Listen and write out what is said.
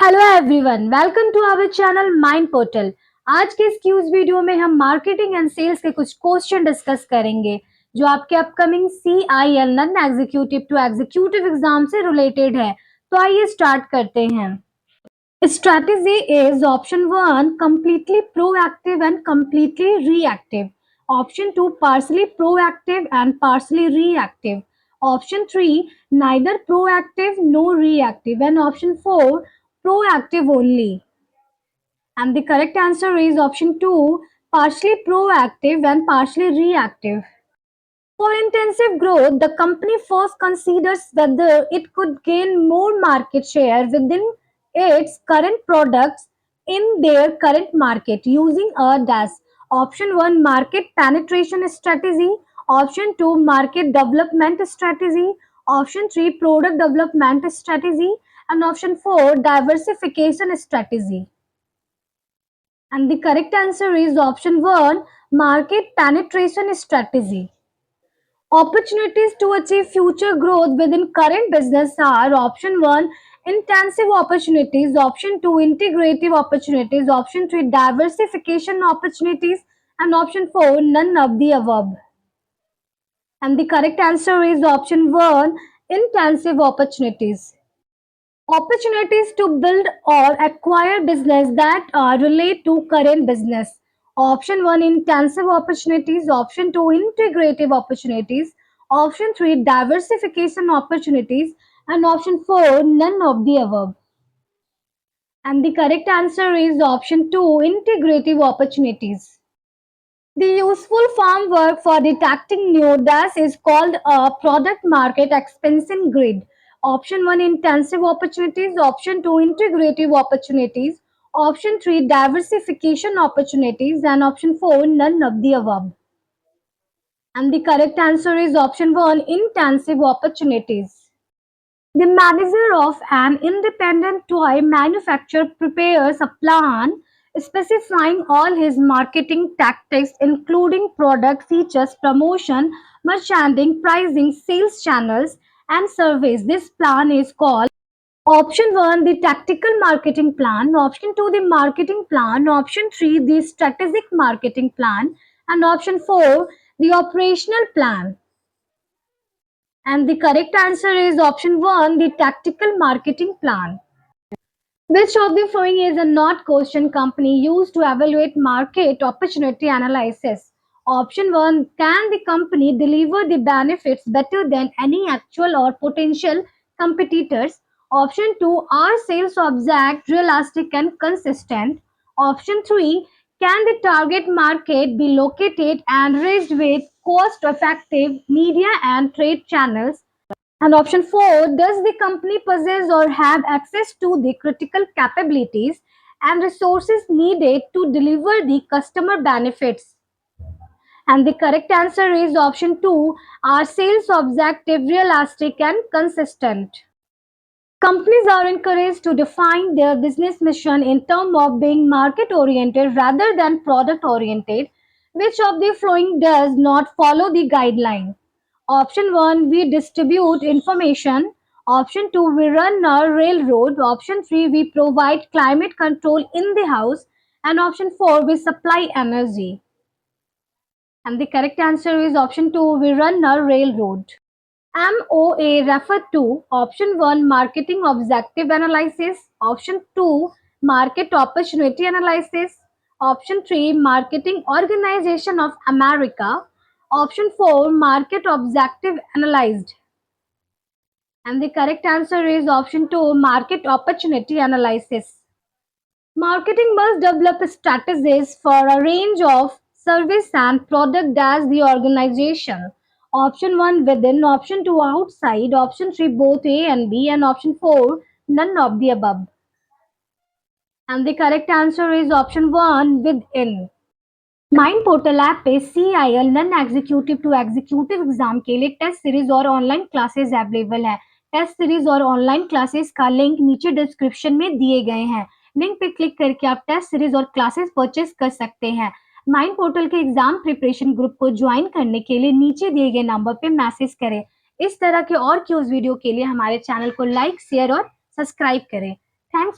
Hello everyone, welcome to our channel mind portal. आज के इस क्यूज वीडियो में हम मार्केटिंग एंड सेल्स के कुछ क्वेश्चन डिस्कस करेंगे जो आपके upcoming CIL non executive to executive exam से रिलेटेड है। तो आइए स्टार्ट करते हैं। Strategy is option 1 completely proactive and completely reactive, option 2 partially proactive and partially reactive, option 3 neither proactive nor reactive, and option 4 proactive only. And the correct answer is option 2 partially proactive and partially reactive. For intensive growth, the company first considers whether it could gain more market share within its current products in their current market using a dash. Option 1 market penetration strategy, option 2 market development strategy, option 3 product development strategy, and option 4 diversification strategy. And the correct answer is option 1 market penetration strategy. Opportunities to achieve future growth within current business are option 1 intensive opportunities, option 2 integrative opportunities, option 3 diversification opportunities, and option 4 none of the above. And the correct answer is option 1 intensive opportunities. Opportunities to build or acquire business that relate to current business. Option 1 intensive opportunities, option 2 integrative opportunities, option 3 diversification opportunities, and option 4 none of the above. And the correct answer is option 2 integrative opportunities. The useful farm work for detecting new DAS is called a product market expansion grid. Option 1 intensive opportunities, option 2 integrative opportunities, option 3 diversification opportunities, and option 4 none of the above. And the correct answer is option 1 intensive opportunities. The manager of an independent toy manufacturer prepares a plan specifying all his marketing tactics, including product features, promotion, merchandising, pricing, sales channels, and surveys. This plan is called option 1 the tactical marketing plan, option 2 the marketing plan, option 3 the strategic marketing plan, and option 4 the operational plan. And the correct answer is option 1 the tactical marketing plan. Which of the following is a not question company used to evaluate market opportunity analysis? Option 1 can the company deliver the benefits better than any actual or potential competitors? Option 2 are sales object realistic and consistent? Option 3 can the target market be located and reached with cost effective media and trade channels? And option 4, does the company possess or have access to the critical capabilities and resources needed to deliver the customer benefits? And the correct answer is option 2, are sales objective, realistic, and consistent. Companies are encouraged to define their business mission in terms of being market oriented rather than product oriented. Which of the following does not follow the guideline? Option 1 we distribute information, option 2 we run a railroad, option 3 we provide climate control in the house, and option 4 we supply energy. And the correct answer is option 2 we run a railroad. MOA refer to option 1 marketing objective analysis, option 2 market opportunity analysis, option 3 marketing organization of America, option 4 market objective analyzed. And the correct answer is option 2 market opportunity analysis. Marketing must develop strategies for a range of service and product as the organization. Option 1 within, option 2 outside, option 3 both A and B, and option 4 none of the above. And the correct answer is option 1 within. Mind portal app पे CIL non executive to executive exam के लिए test series और online classes available है। Test series और online classes का link नीचे description में दिए गए हैं। लिंक पे क्लिक करके आप टेस्ट सीरीज और क्लासेस परचेज कर सकते हैं। माइंड पोर्टल के एग्जाम प्रिपरेशन ग्रुप को ज्वाइन करने के लिए नीचे दिए गए नंबर पे मैसेज करें। इस तरह के और क्यूज वीडियो के लिए हमारे चैनल को लाइक, शेयर और सब्सक्राइब करें। थैंक्स।